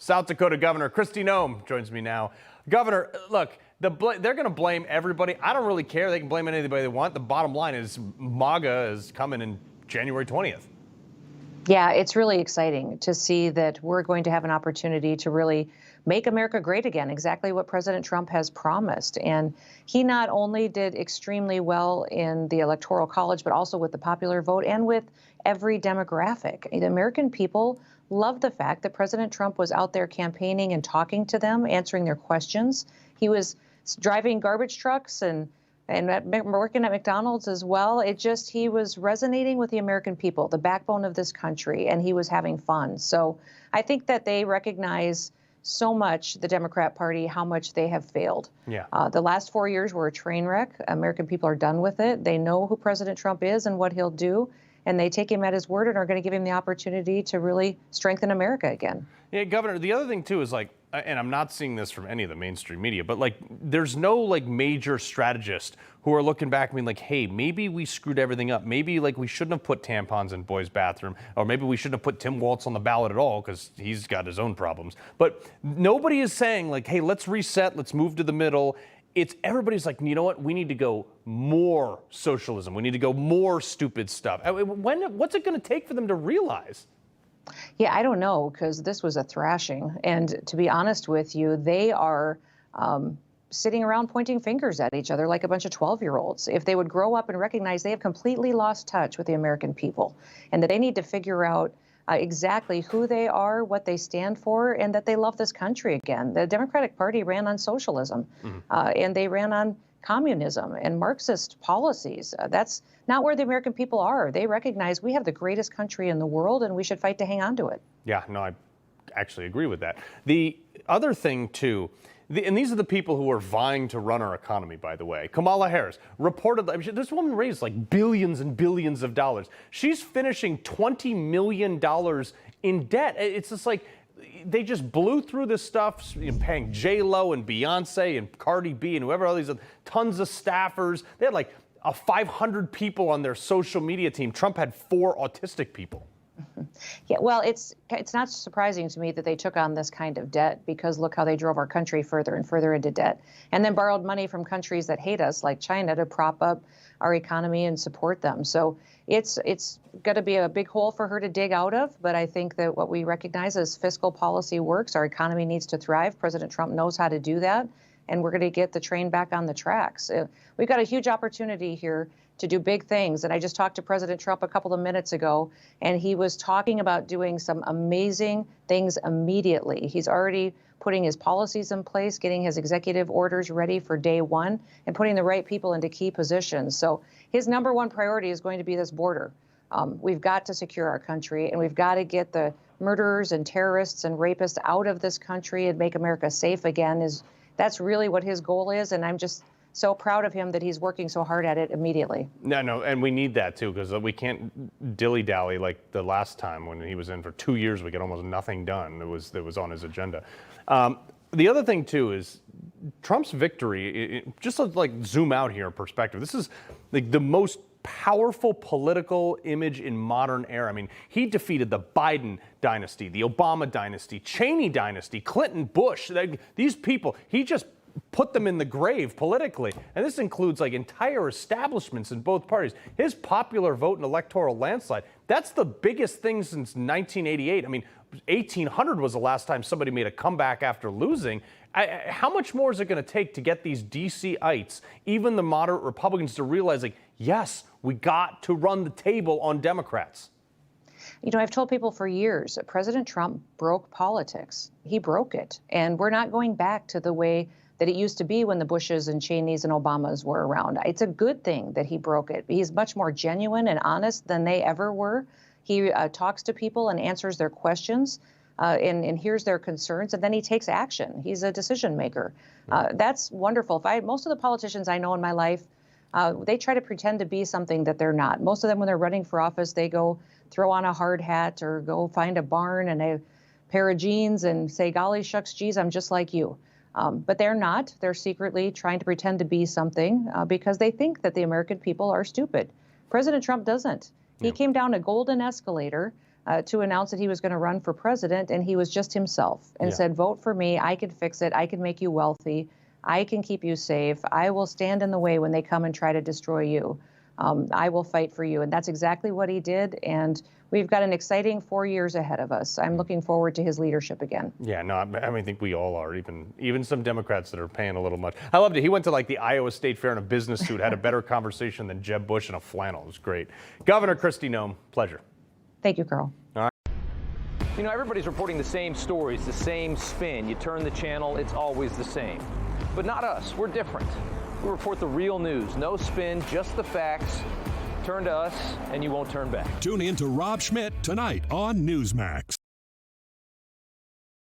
South Dakota Governor Kristi Noem joins me now. Governor, look, they're going to blame everybody. I don't really care. They can blame anybody they want. The bottom line is MAGA is coming in January 20th. Yeah, it's really exciting to see that we're going to have an opportunity to really make America great again, exactly what President Trump has promised. And he not only did extremely well in the Electoral College, but also with the popular vote and with every demographic. The American people love the fact that President Trump was out there campaigning and talking to them, answering their questions. He was driving garbage trucks and working at McDonald's as well. He was resonating with the American people, the backbone of this country, and he was having fun. So I think that they recognize so much, the Democrat Party, how much they have failed. Yeah. The last 4 years were a train wreck. American people are done with it. They know who President Trump is and what he'll do, and they take him at his word and are going to give him the opportunity to really strengthen America again. Yeah, Governor, the other thing, too, is and I'm not seeing this from any of the mainstream media, but there's no major strategist who are looking back and being hey, maybe we screwed everything up. Maybe we shouldn't have put tampons in boys' bathroom, or maybe we shouldn't have put Tim Walz on the ballot at all because he's got his own problems. But nobody is saying hey, let's reset, let's move to the middle. Everybody's you know what? We need to go more socialism. We need to go more stupid stuff. What's it going to take for them to realize? Yeah, I don't know, because this was a thrashing. And to be honest with you, they are sitting around pointing fingers at each other like a bunch of 12-year-olds. If they would grow up and recognize they have completely lost touch with the American people and that they need to figure out exactly who they are, what they stand for, and that they love this country again. The Democratic Party ran on socialism, and they ran on communism and Marxist policies. That's not where the American people are. They recognize we have the greatest country in the world, and we should fight to hang on to it. Yeah, no, I actually agree with that. The other thing, too, and these are the people who are vying to run our economy, by the way. Kamala Harris reportedly, this woman raised billions and billions of dollars. She's finishing $20 million in debt. It's just they just blew through this stuff, paying J-Lo and Beyonce and Cardi B and whoever, all these tons of staffers. They had 500 people on their social media team. Trump had 4 autistic people. Yeah, well, it's not surprising to me that they took on this kind of debt, because look how they drove our country further and further into debt, and then borrowed money from countries that hate us, like China, to prop up our economy and support them. So it's going to be a big hole for her to dig out of. But I think that what we recognize is fiscal policy works. Our economy needs to thrive. President Trump knows how to do that, and we're going to get the train back on the tracks. We've got a huge opportunity here to do big things. And I just talked to President Trump a couple of minutes ago, and he was talking about doing some amazing things immediately. He's already putting his policies in place, getting his executive orders ready for day one, and putting the right people into key positions. So his number one priority is going to be this border. We've got to secure our country, and we've got to get the murderers and terrorists and rapists out of this country and make America safe again. That's really what his goal is, and I'm just so proud of him that he's working so hard at it immediately. No, and we need that too, because we can't dilly-dally like the last time when he was in for 2 years. We get almost nothing done that was on his agenda. The other thing too is Trump's victory. Just to zoom out here in perspective, this is the most powerful political image in modern era. I mean, he defeated the Biden dynasty, the Obama dynasty, Cheney dynasty, Clinton, Bush. These people, he just put them in the grave politically. And this includes entire establishments in both parties. His popular vote and electoral landslide, that's the biggest thing since 1988. I mean, 1800 was the last time somebody made a comeback after losing. How much more is it going to take to get these DC-ites, even the moderate Republicans, to realize, yes, we got to run the table on Democrats? You know, I've told people for years, President Trump broke politics. He broke it. And we're not going back to the way that it used to be when the Bushes and Cheneys and Obamas were around. It's a good thing that he broke it. He's much more genuine and honest than they ever were. He talks to people and answers their questions and hears their concerns, and then he takes action. He's a decision maker. That's wonderful. Most of the politicians I know in my life, they try to pretend to be something that they're not. Most of them, when they're running for office, they go throw on a hard hat or go find a barn and a pair of jeans and say, golly shucks, geez, I'm just like you. But they're not. They're secretly trying to pretend to be something because they think that the American people are stupid. President Trump doesn't. He came down a golden escalator to announce that he was going to run for president, and he was just himself and said, vote for me. I can fix it. I can make you wealthy. I can keep you safe. I will stand in the way when they come and try to destroy you. I will fight for you. And that's exactly what he did. And we've got an exciting 4 years ahead of us. I'm looking forward to his leadership again. Yeah, no, I think we all are, even some Democrats that are paying a little much. I loved it. He went to like the Iowa State Fair in a business suit, had a better conversation than Jeb Bush in a flannel. It was great. Governor Kristi Noem, pleasure. Thank you, Carl. You know, everybody's reporting the same stories, the same spin. You turn the channel, it's always the same. But not us. We're different. We report the real news. No spin, just the facts. Turn to us, and you won't turn back. Tune in to Rob Schmitt tonight on Newsmax.